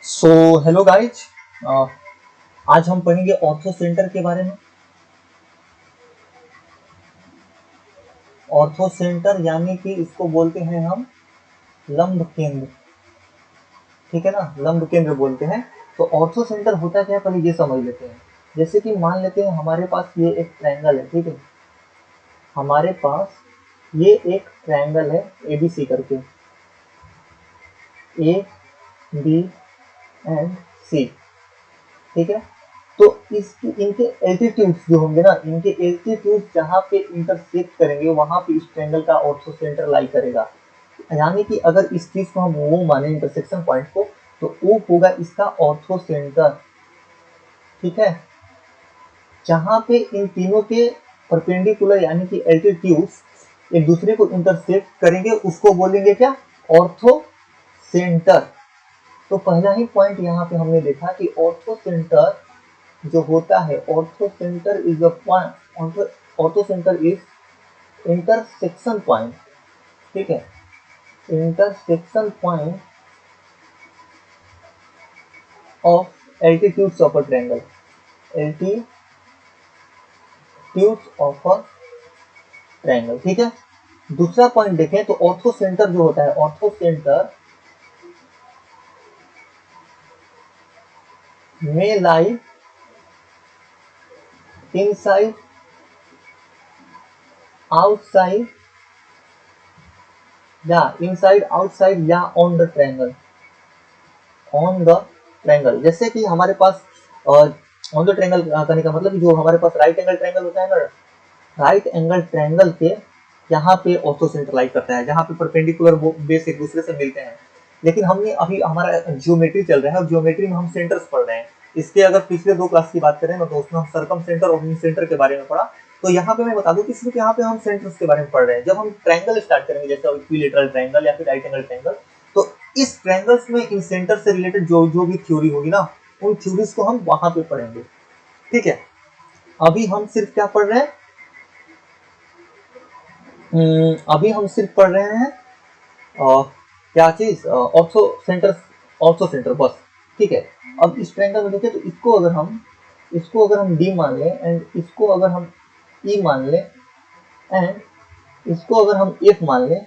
So hello guys, आज हम पढ़ेंगे ऑर्थो सेंटर के बारे में। ऑर्थो सेंटर यानी कि इसको बोलते हैं हम लंब केंद्र, ठीक है ना, लंब केंद्र बोलते हैं। तो ऑर्थो सेंटर होता क्या है पहले ये समझ लेते हैं। जैसे कि मान लेते हैं हमारे पास ये एक ट्रायंगल है, ठीक है। हमारे पास ये एक ट्रायंगल है एबीसी करके, ए बी एंड सी, ठीक है। तो इसकी इनके एल्टीट्यूड्स जो होंगे ना, इनके एल्टीट्यूड्स जहाँ पे इंटरसेक्ट करेंगे वहां पे इस ट्रायंगल का ऑर्थो सेंटर लाई करेगा। यानी कि अगर इस चीज को हम वो माने इंटरसेक्शन पॉइंट को, तो वो होगा इसका ऑर्थो सेंटर, ठीक है। जहाँ पे इन तीनों के परपेंडिकुलर यानी कि एल्टीट्यूड्स एक दूसरे को इंटरसेक्ट करेंगे उसको बोलेंगे क्या, ऑर्थो सेंटर। तो पहला ही पॉइंट यहाँ पे हमने देखा कि ऑर्थो सेंटर जो होता है, ortho centre is a point, ortho centre is intersection point, ठीक है। Intersection point of altitudes of a triangle, altitudes of a triangle, ठीक है। दूसरा पॉइंट देखें तो ऑर्थो सेंटर जो होता है, ऑर्थो सेंटर में लाई इनसाइड, आउटसाइड या इनसाइड आउटसाइड या on the triangle, on the triangle. जैसे कि हमारे पास ऑन द ट्रायंगल करने का मतलब जो हमारे पास राइट एंगल ट्रायंगल होता है ना, राइट एंगल ट्रायंगल के यहाँ पे ऑर्थो सेंटर लाई करता है, जहाँ पे परपेंडिकुलर बेस एक दूसरे से मिलते हैं। लेकिन हमने अभी हमारा जियोमेट्री चल रहा है और जियोमेट्री में हम सेंटर्स पढ़ रहे हैं। इसके अगर पिछले 2 क्लास की बात करें ना, तो उसमें हम सर्कम सेंटर और मिड सेंटर के बारे में पढ़ा। तो यहाँ पे मैं बता दूं कि सिर्फ यहाँ पे हम सेंटर्स के बारे में पढ़ रहे हैं। जब हम ट्रायंगल स्टार्ट करेंगे, जैसे इक्विलेटरल ट्रायंगल या फिर राइट एंगल ट्रायंगल, तो इस ट्रायंगल्स में इन सेंटर से रिलेटेड जो जो भी थ्योरी होगी ना, उन थ्योरीज को हम वहां पे पढ़ेंगे, ठीक है। अभी हम सिर्फ क्या पढ़ रहे हैं, अभी हम सिर्फ पढ़ रहे हैं क्या चीज, ऑर्थो सेंटर, ऑर्थो सेंटर बस, ठीक है। अब इस ट्रायंगल में देखें तो इसको अगर हम डी मान लें एंड इसको अगर हम ई मान लें एंड इसको अगर हम एफ मान लें,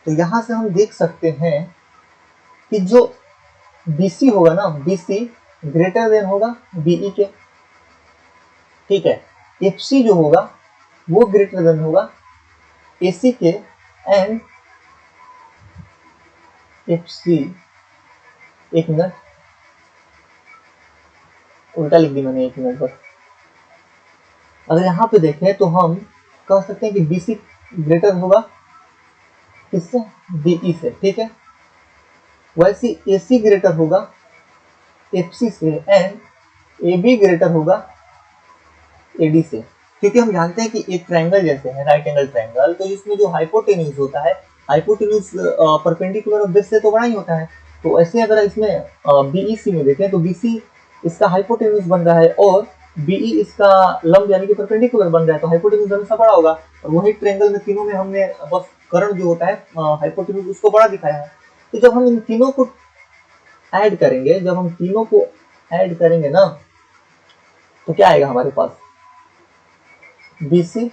तो यहां से हम देख सकते हैं कि जो बीसी होगा ना, बीसी ग्रेटर देन होगा बीई के, ठीक है। एफसी जो होगा वो ग्रेटर देन होगा एसी के एंड एफसी, एक मिनट उल्टा लिख दी मैंने, एक मिनट बस। अगर यहाँ पे देखें तो हम कह सकते हैं कि बीसी ग्रेटर होगा किससे, बीई से, ठीक है। वैसे एसी ग्रेटर होगा एफसी से एंड एबी ग्रेटर होगा एडी से, क्योंकि हम जानते हैं कि एक ट्रायंगल जैसे है राइट एंगल ट्रायंगल, तो इसमें जो हाइपोटेन्यूज होता है, हाइपोटेन्यूज परपेंडिकुलर बेस से तो बड़ा ही होता है। तो ऐसे अगर इसमें बीईसी में देखें तो बीसी इसका हाइपोटेन्यूज बन रहा है और बीई इसका लंब यानी कि परपेंडिकुलर बन रहा है, तो हाइपोटेन्यूज हमेशा बड़ा होगा। और वही ट्रायंगल में तीनों में हमने बस कर्ण जो होता है हाइपोटेन्यूज उसको बड़ा दिखाया है। तो जब हम इन तीनों को ऐड करेंगे, जब हम तीनों को ऐड करेंगे ना, तो क्या आएगा हमारे पास, BC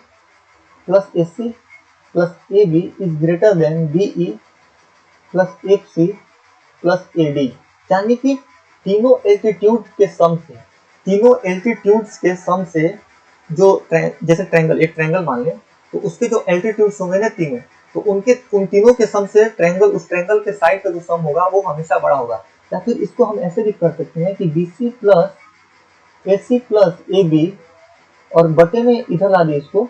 plus AC plus AB is greater than BE plus FC plus AD। यानी कि तीनों एल्टीट्यूड के सम से, तीनों एल्टीट्यूड्स के सम से जो जैसे ट्रायंगल, एक ट्रायंगल मान लें तो उसके जो एल्टीट्यूड्स होंगे ना तीनों, तो उन तीनों के सम से ट्रायंगल, उस ट्रायंगल के साइड का जो सम होगा वो हमेशा बड़ा होगा। या फिर इसको हम ऐसे भी कर सकते हैं कि BC plus AC plus AB और बटे में इधर ला दिए इसको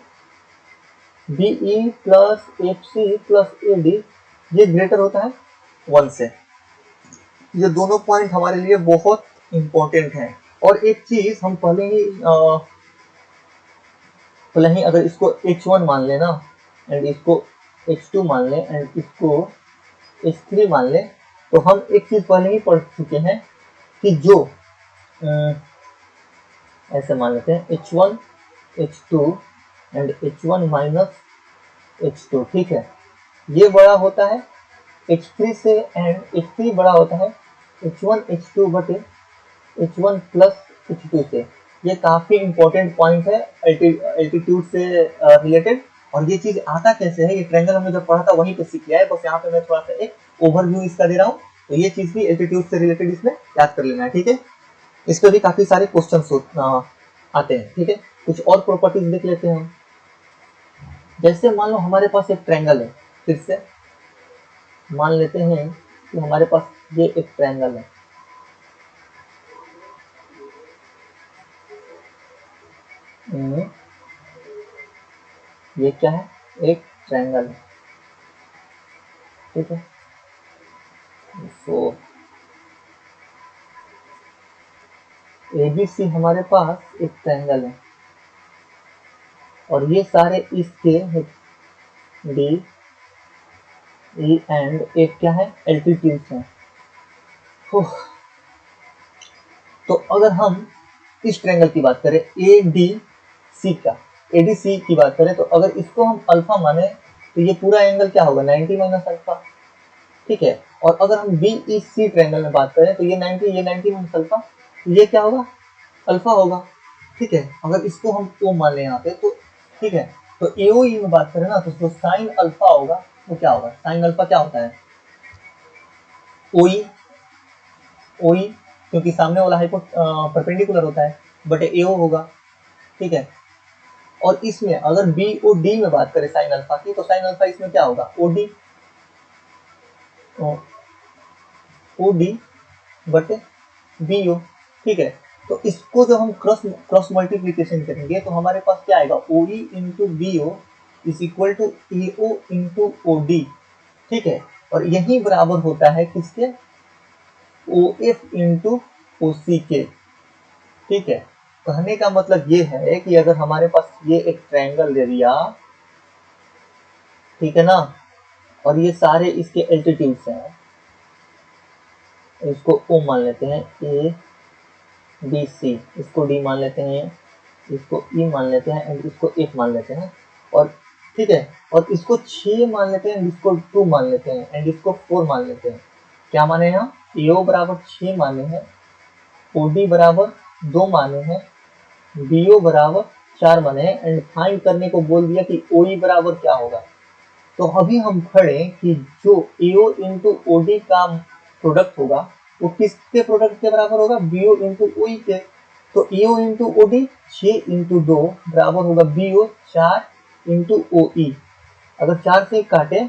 BE plus FC plus AD, ये ग्रेटर होता है 1 से। ये दोनों पॉइंट हमारे लिए बहुत इंपॉर्टेंट हैं। और एक चीज हम पहले ही अगर इसको H1 मान लें ना एंड इसको H2 मान लें एंड इसको H3 मान लें, तो हम एक चीज पहले ही पढ़ चुके हैं कि जो ऐसे मान लेते हैं H1 H2 and H1 minus H2, ठीक है। ये बड़ा होता है H3 से एंड H3 बड़ा होता है H1 H2 बटे H1 प्लस H2 से। ये काफी इंपॉर्टेंट पॉइंट है एल्टीट्यूड से रिलेटेड। और ये चीज आता कैसे है, ये ट्रायंगल हमने जब पढ़ा था वहीं पे सीख लिया है, बस यहाँ पे मैं थोड़ा सा एक ओवरव्यू इसका दे रहा हूँ। तो ये चीज भी एल्टीट्यूड से रिलेटेड इसमें याद कर लेना है, ठीक है। इस पे भी काफी सारे क्वेश्चन आते हैं, ठीक है। कुछ और प्रॉपर्टीज देख लेते हैं हम। जैसे मान लो हमारे पास एक ट्रायंगल है, फिर से मान लेते हैं कि हमारे पास ये एक ट्रायंगल है। ये क्या है, एक ट्रायंगल है, ठीक है। सो ABC हमारे पास एक ट्रायंगल है और ये सारे इसके डी ई एंड एक क्या है, एल्टीट्यूड्स हैं। तो अगर हम इस ट्रायंगल की बात करें ADC का, ADC की बात करें, तो अगर इसको हम अल्फा माने तो ये पूरा एंगल क्या होगा, 90 माइनस अल्फा, ठीक है। और अगर हम BEC ट्रायंगल में बात करें तो ये 90 माइनस अल्फा, तो ये क्या होगा, अल्फा होगा, ठीक है। अगर इसको हम O मान लें यहाँ पे तो ठीक है। तो AOE में बात करें ना तो साइन अल्फा होगा, वो क्या होगा, साइन अल्फा क्या होता है, OE क्योंकि सामने वाला परपेंडिकुलर होता है, बटे AO होगा, ठीक है। और इसमें अगर BOD में बात करें साइन अल्फा की, तो साइन अल्फा इसमें क्या होगा, OD बटे BO, ठीक है। तो इसको जब हम क्रॉस मल्टीप्लीकेशन करेंगे तो हमारे पास क्या आएगा, OE into BO is equal to AO into OD, ठीक है। और यही बराबर होता है किसके, OF इंटू OC के, ठीक है। कहने का मतलब ये है कि अगर हमारे पास ये एक ट्रायंगल दे दिया, ठीक है ना, और ये सारे इसके एल्टीट्यूड्स हैं, इसको O मान लेते हैं, ABC, इसको D मान लेते हैं, इसको E मान लेते हैं एंड इसको F मान लेते हैं, और ठीक है, और इसको 6 मान लेते हैं, इसको 2 मान लेते हैं एंड इसको 4 मान लेते हैं। क्या माने यहाँ, AO बराबर 6 माने हैं, OD बराबर 2 माने हैं, BO बराबर 4 माने हैं, एंड फाइंड करने को बोल दिया कि OE बराबर क्या होगा। तो अभी हम खड़े कि जो AO इंटू OD का प्रोडक्ट होगा वो किसके प्रोडक्ट के बराबर होगा, BO इंटू OE के। तो AO इंटू OD 6 इंटू 2 बराबर होगा BO 4 इंटू OE। अगर 4 से काटे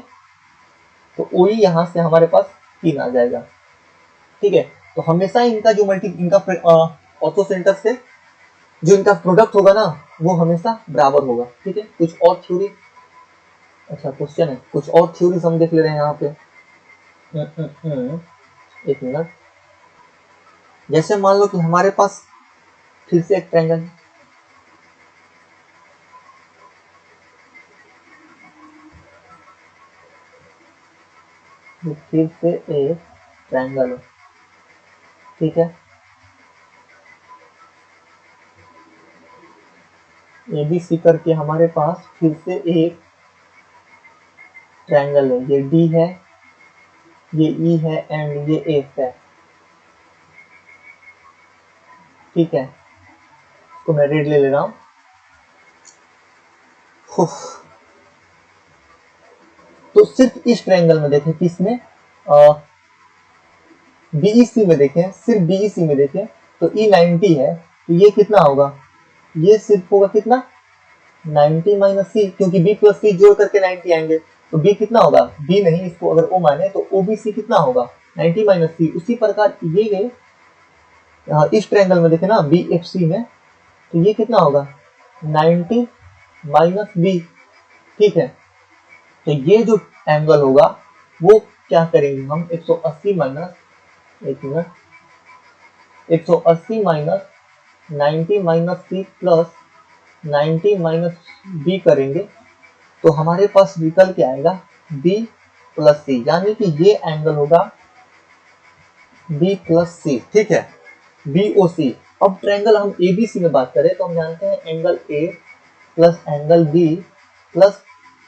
तो OE यहाँ से हमारे पास 3 आ जाएगा, ठीक है। तो हमेशा इनका जो इनका ऑर्थो सेंटर से जो इनका प्रोडक्ट होगा ना वो हमेशा बराबर होगा, ठीक है। कुछ और थ्योरी, अच्छा क्वेश्चन है, कुछ और थ्योरीज हम देख ले रहे हैं यहाँ पे। एक मिनट। जैसे मान लो कि हमारे पास फिर से एक ट्रायंगल, फिर से एक ट्रायंगल है, ठीक है। ABC करके हमारे पास फिर से एक ट्रायंगल है, ये D है, ये E है एंड ये F है, ठीक है। इसको मैं रेड ले रहा हूँ। तो सिर्फ इस ट्रायंगल में देखें, किसमें, BEC में देखें, सिर्फ BEC में देखें तो E 90 है, तो ये कितना होगा, ये सिर्फ होगा कितना, 90 माइनस सी, क्योंकि B प्लस सी जोड़ करके 90 आएंगे, तो B कितना होगा, B नहीं, इसको अगर O माने तो OBC कितना होगा, 90 माइनस सी। उसी प्रकार ये इस ट्रायंगल में देखे ना BFC में, तो ये कितना होगा, 90 माइनस B, ठीक है। तो ये जो एंगल होगा वो क्या करेंगे हम, 180 माइनस, एक minute, 180 minus 90 minus C plus 90 minus B करेंगे तो हमारे पास निकल के आएगा B प्लस सी, यानी कि ये एंगल होगा B प्लस सी, ठीक है, BOC। अब ट्रायंगल हम ABC में बात करें तो हम जानते हैं angle A plus angle B plus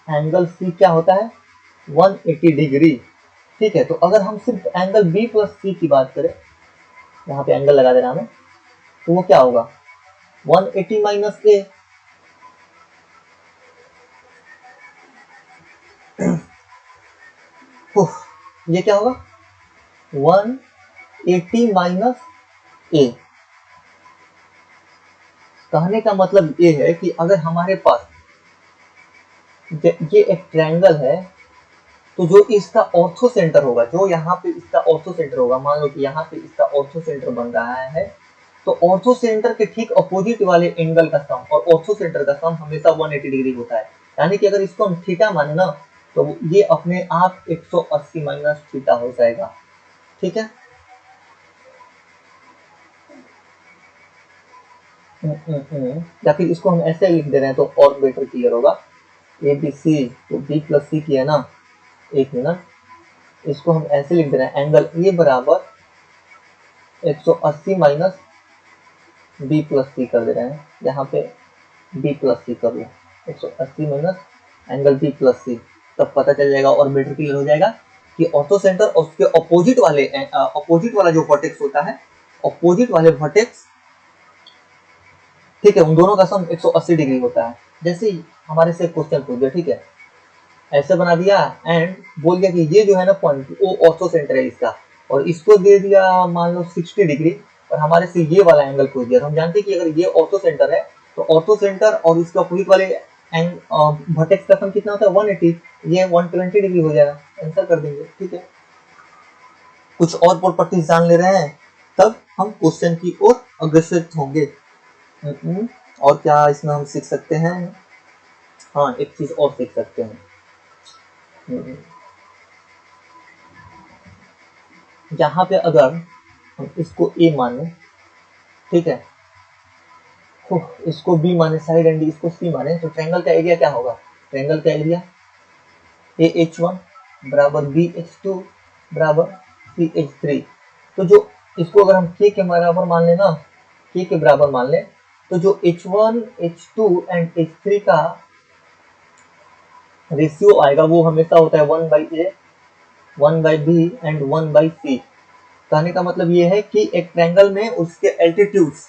angle C क्या होता है, 180 डिग्री, ठीक है, तो अगर हम सिर्फ एंगल बी प्लस सी की बात करें, यहाँ पे एंगल लगा देना हमें, तो वो क्या होगा 180 माइनस ए। ये क्या होगा 180 माइनस ए। कहने का मतलब ये है कि अगर हमारे पास ये एक ट्रायंगल है, तो जो इसका ऑर्थो सेंटर होगा, जो यहाँ पे इसका ऑर्थो सेंटर होगा, मान लो कि यहाँ पे इसका ऑर्थो सेंटर बन रहा है, तो ऑर्थो सेंटर के ठीक अपोजिट वाले एंगल का सम और ऑर्थो सेंटर का सम हमेशा 180 डिग्री होता है। यानी कि अगर इसको हम थीटा माने ना, तो ये अपने आप 180 माइनस थीटा हो जाएगा। ठीक है, या फिर इसको हम ऐसे लिख दे रहे हैं तो और बेटर क्लियर होगा। ए बी सी, तो बी प्लस सी की है ना, एक मिनट, इसको हम ऐसे लिख दे रहे हैं, एंगल ए बराबर 180 माइनस बी प्लस सी कर दे रहे हैं, यहाँ पे बी प्लस सी कर लो, 180 माइनस एंगल बी प्लस सी, तब पता चल जाएगा और बेटर क्लियर हो जाएगा कि ऑर्थो सेंटर और उसके अपोजिट वाला जो वर्टेक्स होता है, अपोजिट वाले वर्टेक्स, ठीक है, उन दोनों का सम 180 डिग्री होता है। जैसे ही हमारे से क्वेश्चन पूछ दिया, ठीक है, ऐसे बना दिया एंड बोल दिया कि ये जो है ना पॉइंट, वो ऑर्थो सेंटर है इसका, और इसको दे दिया मान लो 60 डिग्री, और हमारे से ये वाला एंगल पूछ दिया, तो हम जानते हैं कि अगर ये ऑर्थो सेंटर है, तो ऑर्थो सेंटर और इसके अपोजिट वाले वर्टेक्स का सम कितना होता है 180, ये 120 डिग्री हो जाएगा, आंसर कर देंगे। ठीक है, कुछ और प्रॉपर्टीज जान ले रहे हैं, तब हम क्वेश्चन की ओर अग्रसर होंगे। और क्या इसमें हम सीख सकते हैं, हाँ एक चीज और सीख सकते हैं, यहाँ पे अगर हम इसको ए माने, ठीक है, तो इसको बी माने साइड एंड इसको सी माने, तो ट्रायंगल का एरिया क्या होगा, ट्रायंगल का एरिया ए एच वन बराबर बी एच टू बराबर सी एच थ्री। तो जो इसको अगर हम के बराबर मान लेना, के बराबर मान ले, तो जो H1, H2 एंड H3 का रेशियो आएगा वो हमेशा होता है 1/A, 1/B एंड 1/C। कहने का मतलब ये है कि एक ट्रायंगल में उसके एल्टीट्यूड्स,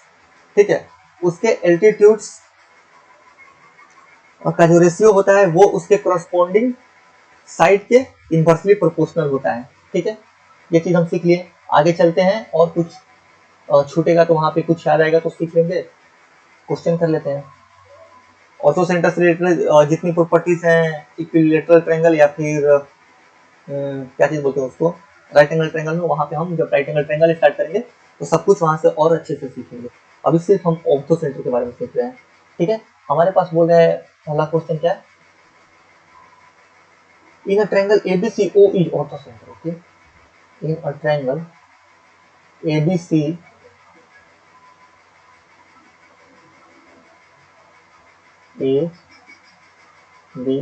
ठीक है, उसके एल्टीट्यूड्स का जो रेशियो होता है वो उसके करस्पॉन्डिंग साइड के इनवर्सली प्रोपोर्शनल होता है। ठीक है, ये चीज हम सीख लिए। आगे चलते हैं, और कुछ छूटेगा तो वहां पे कुछ याद आएगा तो सीख लेंगे। क्वेश्चन कर लेते हैं। ऑर्थो सेंटर से रिलेटेड जितनी प्रॉपर्टीज हैं इक्विलैटरल ट्रायंगल या फिर क्या चीज बोलते हैं उसको, राइट एंगल ट्रायंगल में, वहां पे हम जब राइट एंगल ट्रायंगल स्टार्ट करेंगे तो सब कुछ वहां से और अच्छे से सीखेंगे। अभी सिर्फ हम ऑर्थो सेंटर के बारे में सीख रहे हैं। ठीक है, हमारे पास बोल रहे हैं पहला क्वेश्चन क्या है, in a triangle ABC O is orthocentre. Okay, in a triangle ABC A B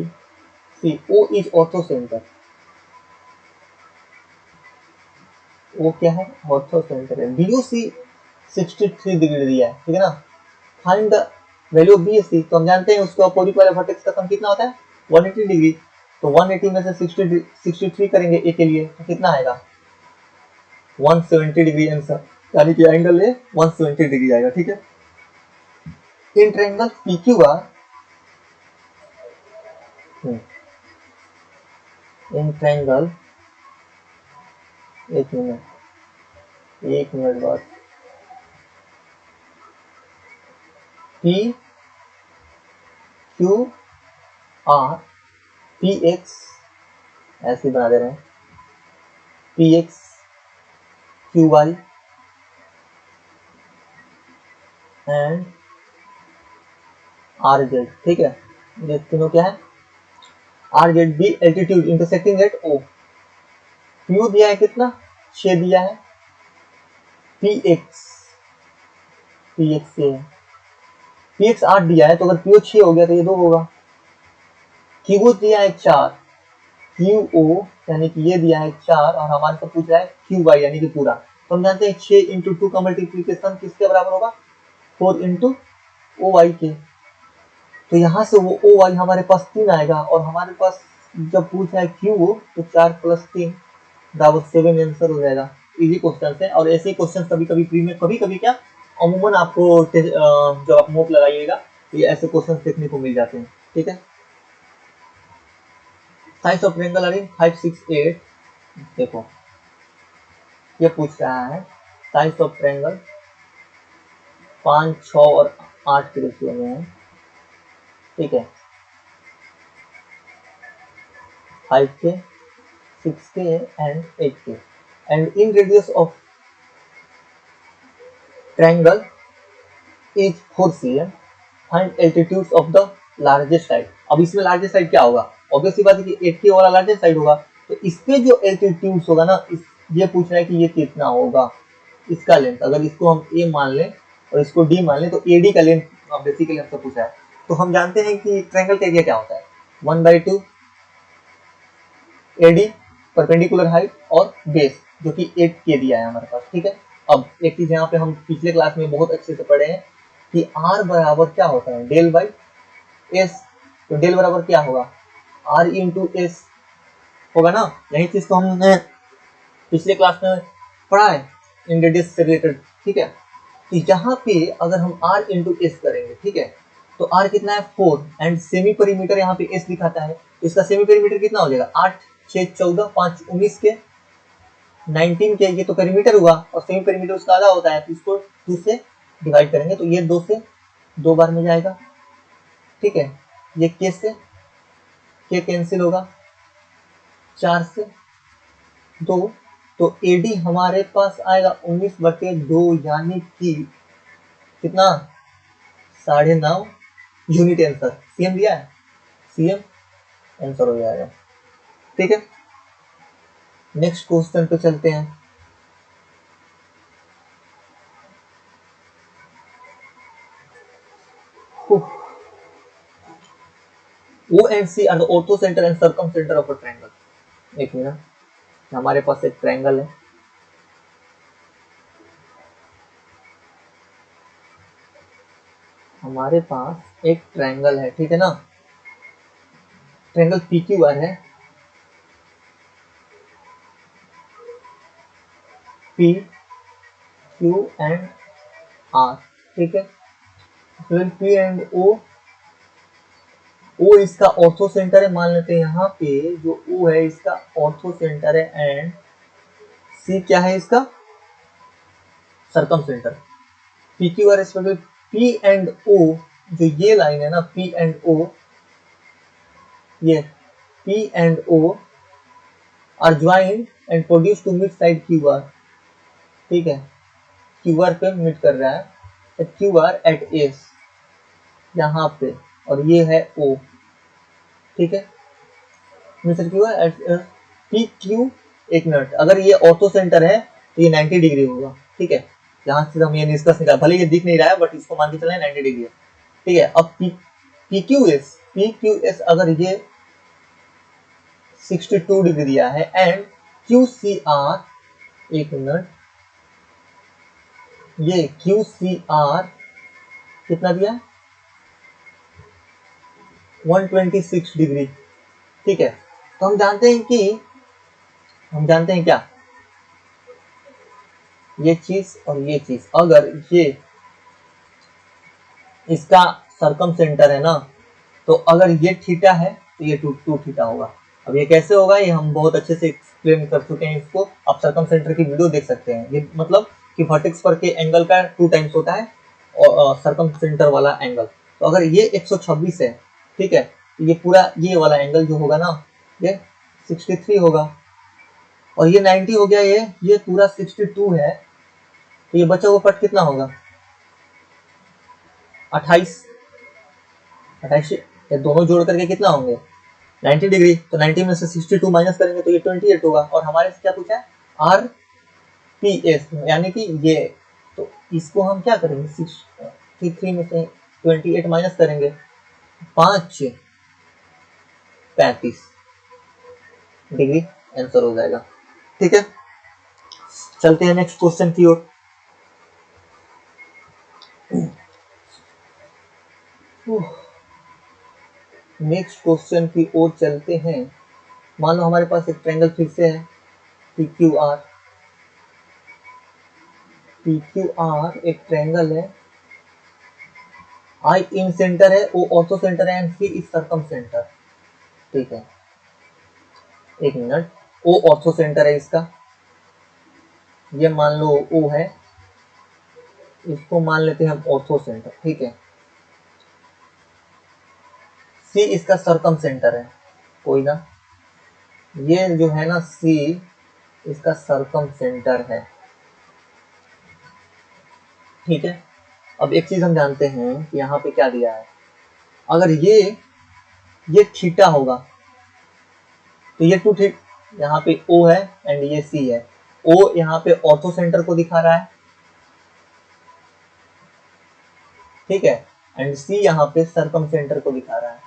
C O is orthocentre. वो क्या है, ऑर्थो सेंटर है। BOC 63 डिग्री दिया है, ठीक है ना। Find the value of BSC, तो हम जानते हैं उसका अपोजिट वाले वर्टेक्स का सम कितना होता है 180 डिग्री, तो 180 में से 63 करेंगे ए के लिए तो कितना आएगा 170 डिग्री आंसर, यानी कि एंगल है 170 डिग्री आएगा। ठीक है, in triangle PQR, in triangle, एक मिनट बाद, PQR PX ऐसे बना दे रहे हैं, PX QY एंड RZ। ठीक है, ये तीनों क्या है, RZ भी altitude intersecting at O। Q दिया है कितना 6 दिया है, PX से PX 8 दिया है, तो अगर PO 6 हो गया तो ये 2 होगा। QO दिया है 4, QO यानी कि ये दिया है 4, और हमारे से पूछ रहा है QY यानी कि पूरा, तो हम जानते हैं 6 इंटू 2 का मल्टीप्लीकेशन किसके बराबर होगा 4 इंटू OY के, तो यहाँ से वो OY हमारे पास 3 आएगा, और हमारे पास जब पूछ रहा है QO तो 4 + 3 बराबर 7 आंसर हो जाएगा। इजी क्वेश्चन है, और ऐसे क्वेश्चन कभी कभी प्री में, कभी कभी क्या अमूमन आपको जब आप मोक लगाइएगा ये ऐसे क्वेश्चन देखने को मिल जाते हैं। ठीक है, size of triangle are in 5, 6, 8। देखो ये पूछ रहा है साइज ऑफ ट्रायंगल 5, 6 और 8 के रेशियो में है। ठीक है, 5K, 6K and 8K, and in radius of triangle is 4 cm, find altitudes of the largest side। अब इसमें लार्जेस्ट साइड क्या होगा, ऑब्वियसली बात है कि 8K वाला लार्जेस्ट साइड होगा, तो इस पे जो एल्टीट्यूड्स होगा ना, इस ये पूछ रहा है कि ये कितना होगा इसका लेंथ। अगर इसको हम A मान लें और इसको D मान लें तो AD का लेंथ बेसिकली हमसे पूछा है। तो हम जानते हैं कि ट्रायंगल का एरिया क्या होता है, 1/2 AD परपेंडिकुलर हाइट और बेस जो कि 8K दिया है हमारे पास। ठीक है, अब एक चीज यहाँ पे हम पिछले क्लास में बहुत अच्छे से पढ़े हैं कि R बराबर क्या होता है, डेल बाई एस। तो डेल बराबर क्या होगा, R इंटू एस होगा ना। यही चीज तो हमने पिछले क्लास में पढ़ा है इन रेडियस से रिलेटेड। ठीक है, तो यहाँ पे अगर हम R इंटू एस करेंगे, ठीक है, तो R कितना है 4, एंड सेमी पेरीमीटर यहाँ पे S दिखाता है, तो इसका सेमी पेरीमीटर कितना हो जाएगा 8, 6, 14, 5, 19 के 19 के, ये तो पेरीमीटर हुआ, और सेमी पेरीमीटर उसका आधा होता है, तो इसको 2 से डिवाइड करेंगे तो ये 2 से 2 बार में जाएगा। ठीक है, ये K से K कैंसिल होगा, 4 से 2, तो AD हमारे पास आएगा 19/2, यानी कि कितना 9.5 यूनिट आंसर। CM दिया है, CM आंसर हो जाएगा। ठीक है, नेक्स्ट क्वेश्चन पे चलते हैं। O and C are the orthocenter and circumcenter of a triangle। एक मिनट, हमारे पास एक ट्रायंगल है, हमारे पास एक ट्रायंगल है, ठीक है ना, ट्रायंगल PQR है, P Q एंड R। ठीक है, फिर P एंड O इसका ऑर्थो सेंटर है, मान लेते हैं यहाँ पे जो O है इसका ऑर्थो सेंटर है, एंड C क्या है इसका circumcentre. PQR respective P and O, जो ये लाइन है ना P एंड O, ये P and O are joint and produce to mid side QR। ठीक है, QR पे मिड कर रहा है, तो QR एट S यहाँ पे, और ये है O। ठीक है, मिस्टर QR एट PQ। एक मिनट, अगर ये ऑर्थो सेंटर है तो ये 90 डिग्री होगा। ठीक है, यहाँ से हम ये निष्कर्ष निकाल, भले ये दिख नहीं रहा है बट इसको मान के चले 90 डिग्री है। ठीक है, अब PQS अगर ये 62 डिग्री दिया है, एंड QCR, एक मिनट, ये QCR कितना दिया है 126 डिग्री। ठीक है, तो हम जानते हैं क्या, ये चीज और ये चीज, अगर ये इसका सरकम सेंटर है ना, तो अगर ये थीटा है तो ये 2 थीटा होगा। अब ये कैसे होगा, ये हम बहुत अच्छे से एक्सप्लेन कर चुके हैं इसको, आप सरकम सेंटर की वीडियो देख सकते हैं। ये मतलब कि वर्टेक्स पर के एंगल का 2 टाइम्स होता है और सरकम सेंटर वाला एंगल। तो अगर ये 126 है, ठीक है, तो ये पूरा ये वाला एंगल जो होगा ना, ये 63 होगा, और ये 90 हो गया, ये पूरा 62 है, तो ये बचा हुआ पार्ट कितना होगा 28। ये दोनों जोड़ करके कितना होंगे 90 डिग्री, तो 90 में से 62 माइनस करेंगे तो ये 28 होगा। और हमारे से क्या पूछा है RPS, यानी कि ये, तो इसको हम क्या करेंगे 63 में से 28 माइनस करेंगे, 5 35 डिग्री आंसर हो जाएगा। ठीक है, चलते हैं नेक्स्ट क्वेश्चन की ओर। नेक्स्ट क्वेश्चन की ओर चलते हैं। मान लो हमारे पास एक ट्रायंगल फिर से है, P Q R, P Q R एक ट्रायंगल है, आई इन सेंटर है, ओ ऑर्थो सेंटर है and C is circumcentre. ठीक है, एक मिनट, ओ ऑर्थो सेंटर है इसका, ये मान लो ओ है, इसको मान लेते हैं हम ऑर्थो सेंटर। ठीक है, सी इसका सरकम सेंटर है, कोई ना, ये जो है ना सी इसका सरकम सेंटर है। ठीक है, अब एक चीज हम जानते हैं कि यहाँ पे क्या दिया है, अगर ये थीटा होगा तो ये टू थीट, यहाँ पे ओ है एंड ये सी है, ओ यहाँ पे ऑर्थो सेंटर को दिखा रहा है, ठीक है, एंड सी यहाँ पे सरकम सेंटर को दिखा रहा है।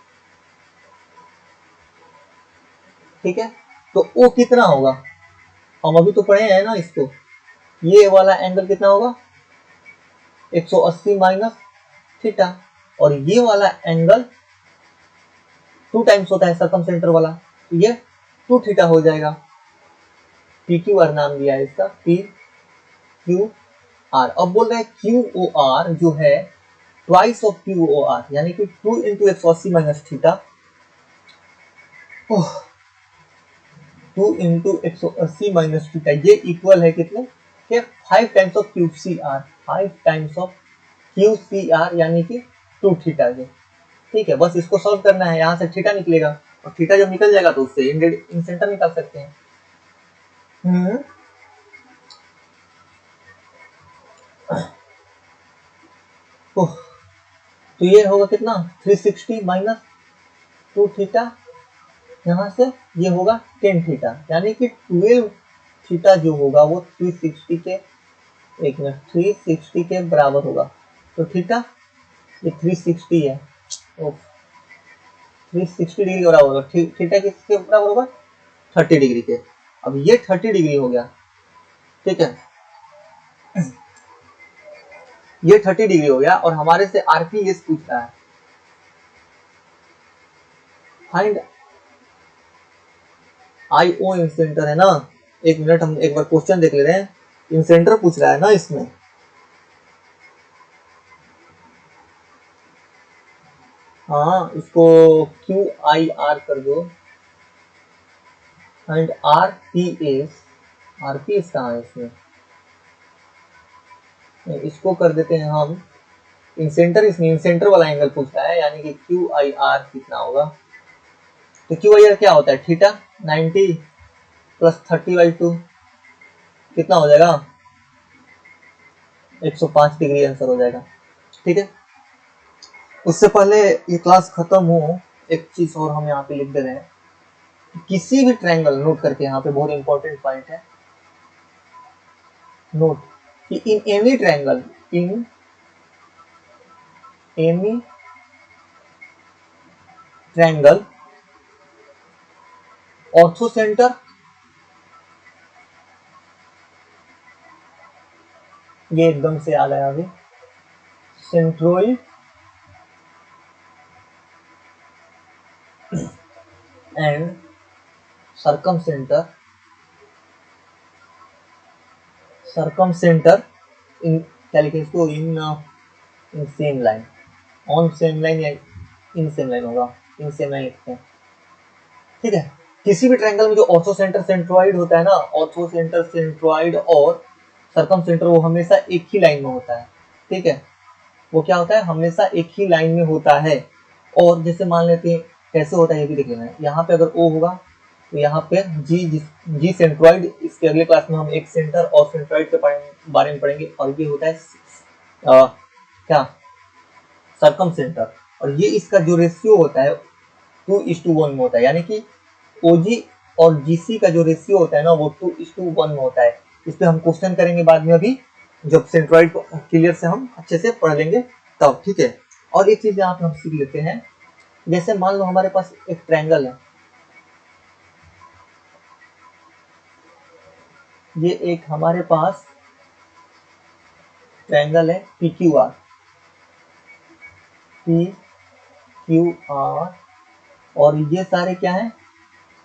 ठीक है, तो ओ कितना होगा, हम अभी तो पढ़े हैं ना इसको, ये वाला एंगल कितना होगा 180 माइनस थीटा, और ये वाला एंगल 2 टाइम्स होता है सरकम सेंटर वाला, तो ये 2 थीटा हो जाएगा। पी क्यू आर नाम दिया है इसका, पी क्यू आर। अब बोल रहे हैं क्यू ओ आर जो है twice of Q O R, यानी कि 2 into 180 minus theta, 2 into 180 minus theta, ये इक्वल है कितने के 5 times of Q C R, 5 times of Q C R यानी कि 2 थीटा के। ठीक है, बस इसको सॉल्व करना है, यहाँ से थीटा निकलेगा और थीटा जब निकल जाएगा तो उससे इन सेंटर निकाल सकते हैं। तो ये होगा कितना 360 माइनस 2 थीटा, यहाँ से ये होगा 10 थीटा, यानी कि 12 थीटा जो होगा वो 360 के, एक मिनट, 360 के बराबर होगा। तो थीटा ये 360 है, 360 डिग्री के बराबर होगा, थीटा किसके बराबर होगा 30 डिग्री के। अब ये 30 डिग्री हो गया, ठीक है, ये 30 डिग्री हो गया और हमारे से आरपीएस पूछ रहा है, find I O in centre है ना। एक मिनट, हम एक बार क्वेश्चन देख ले रहे हैं, इन सेंटर पूछ रहा है ना इसमें, हाँ, इसको क्यू आई आर कर दो and R P S, R P S कहाँ है इसमें, इसको कर देते हैं हम इन सेंटर, इसमें इन सेंटर वाला एंगल पूछ रहा है, यानी कि क्यू आई आर कितना होगा, तो क्यू आई आर क्या होता है थीटा 90 प्लस 30/2 कितना हो जाएगा 105 डिग्री आंसर हो जाएगा। ठीक है, उससे पहले ये क्लास खत्म हो, एक चीज और हम यहाँ पे लिख दे रहे हैं, किसी भी ट्रायंगल, नोट करके यहाँ पे बहुत इंपॉर्टेंट पॉइंट है, नोट कि in any triangle, in any triangle ortho centre, ये एकदम से याद आया अभी, सेंट्रोइड एंड सरकम सेंटर, सरकम सेंटर इन क्या लिखें इसको, in same line, on same line या इन सेम लाइन होगा, इन सेम लाइन लिखते हैं। ठीक है, किसी भी ट्रायंगल में जो ऑर्थो सेंटर सेंट्रोइड होता है ना, ऑर्थो सेंटर सेंट्रोइड और सरकम सेंटर वो हमेशा एक ही लाइन में होता है। ठीक है, वो क्या होता है हमेशा एक ही लाइन में होता है, और जैसे मान लेते हैं कैसे होता है ये भी देख लेना है, यहाँ पे अगर ओ होगा तो यहाँ पे जी सेंट्रोइड, इसके अगले क्लास में हम एक सेंटर और सेंट्रोइड के बारे में पढ़ेंगे, और ये होता है क्या सरकम सेंटर, और ये इसका जो रेशियो होता है 2:1 में होता है, यानी कि ओजी और जीसी का जो रेशियो होता है ना वो 2:1 में होता है। इस पे हम क्वेश्चन करेंगे बाद में, अभी जब सेंट्रोइड को क्लियर से हम अच्छे से पढ़ लेंगे तब। ठीक है, और एक चीज यहाँ पे हम सीख लेते हैं, जैसे मान लो हमारे पास एक ट्रायंगल है, ये एक हमारे पास ट्रायंगल है P Q R, P Q are, और ये सारे क्या हैं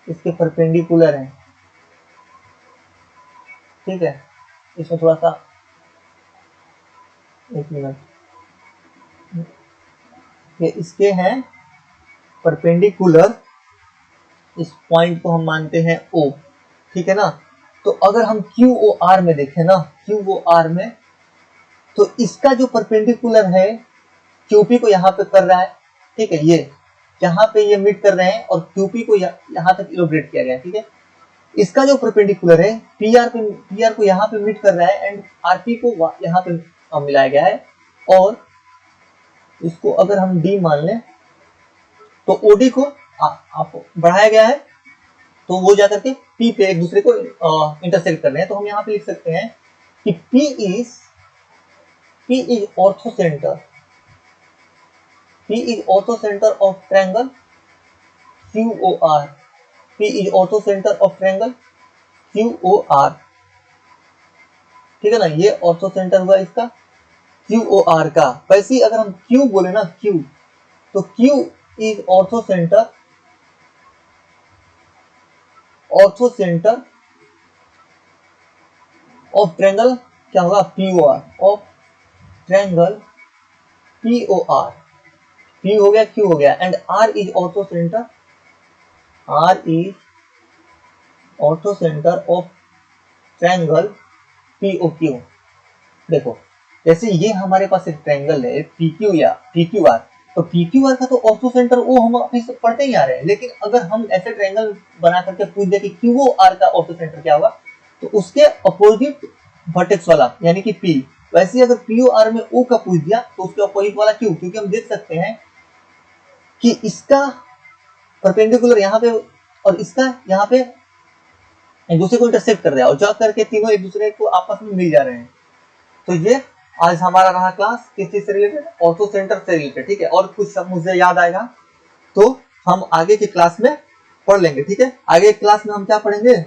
इसके परपेंडिकुलर हैं, ठीक है, इसमें थोड़ा सा, एक मिनट, ये इसके हैं परपेंडिकुलर, इस पॉइंट को हम मानते हैं O, ठीक है ना। तो अगर हम QOR में देखें ना, QOR में, तो इसका जो परपेंडिकुलर है QP को यहाँ पे कर रहा है, ठीक है, ये यहाँ पे ये मीट कर रहे हैं और QP को यहाँ तक इलोब्रेट किया गया है, ठीक है। इसका जो परपेंडिकुलर है PR को यहाँ पे मीट कर रहा है एंड RP को यहाँ पे मिलाया गया है, और इसको अगर हम D मान लें तो OD को आप बढ़ाया गया है, तो वो जाकर के P पे एक दूसरे को इंटरसेक्ट कर रहे हैं। तो हम यहाँ पे लिख सकते हैं कि P is orthocenter, P is orthocenter of triangle QOR, P is orthocenter of triangle QOR, ठीक है ना। ये ऑर्थोसेंटर हुआ इसका QOR का। वैसे ही अगर हम Q बोले ना, Q, तो Q is orthocentre of triangle, क्या होगा, POR, of triangle POR, P हो गया, Q हो गया, and R is orthocentre, R is orthocentre of triangle POQ। देखो, जैसे ये हमारे पास एक ट्रायंगल है PQ या PQR, तो PQR का तो ऑर्थोसेंटर O हम अभी से पढ़ते ही आ रहे हैं, लेकिन अगर हम ऐसे ट्रायंगल बना करके पूछ दे कि QOR का ऑर्थोसेंटर क्या होगा, तो उसके अपोजिट वर्टेक्स वाला यानी कि P, वैसे ही अगर POR में O का पूछ दिया तो उसके अपोजिट वाला Q, क्योंकि हम देख सकते हैं कि इसका परपेंडिकुलर यहाँ पे और इसका यहाँ पे एक दूसरे को इंटरसेक्ट कर रहा है, और जा करके तीनों एक दूसरे को आपस में मिल जा रहे हैं। तो ये आज हमारा रहा क्लास किस चीज से रिलेटेड, ऑर्थोसेंटर से रिलेटेड, ठीक है। और कुछ मुझे याद आएगा तो हम आगे की क्लास में पढ़ लेंगे, ठीक है। आगे क्लास में हम क्या पढ़ेंगे,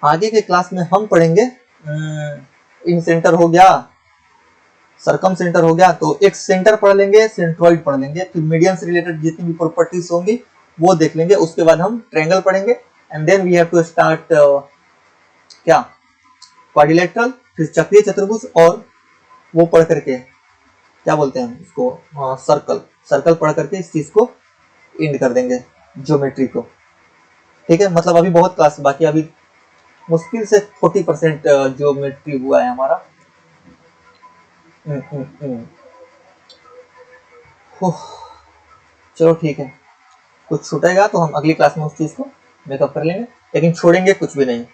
आगे के क्लास में हम पढ़ेंगे इन सेंटर हो गया, सरकम सेंटर हो गया, तो एक सेंटर पढ़ लेंगे, सेंट्रॉइड पढ़ लेंगे, फिर मीडियन से रिलेटेड जितनी भी प्रॉपर्टीज होंगी वो देख लेंगे। उसके बाद हम ट्रायंगल पढ़ेंगे, and then we have to start क्या, क्वाड्रिलेटरल, फिर चक्रीय चतुर्भुज, और वो पढ़ करके क्या बोलते हैं उसको, सर्कल पढ़ करके इस चीज को एंड कर देंगे, ज्योमेट्री को, ठीक है। मतलब अभी बहुत क्लास बाकी, अभी मुश्किल से 40% ज्योमेट्री हुआ है हमारा। चलो ठीक है, कुछ छूटेगा तो हम अगली क्लास में उस चीज को मेकअप कर लेंगे, लेकिन छोड़ेंगे कुछ भी नहीं।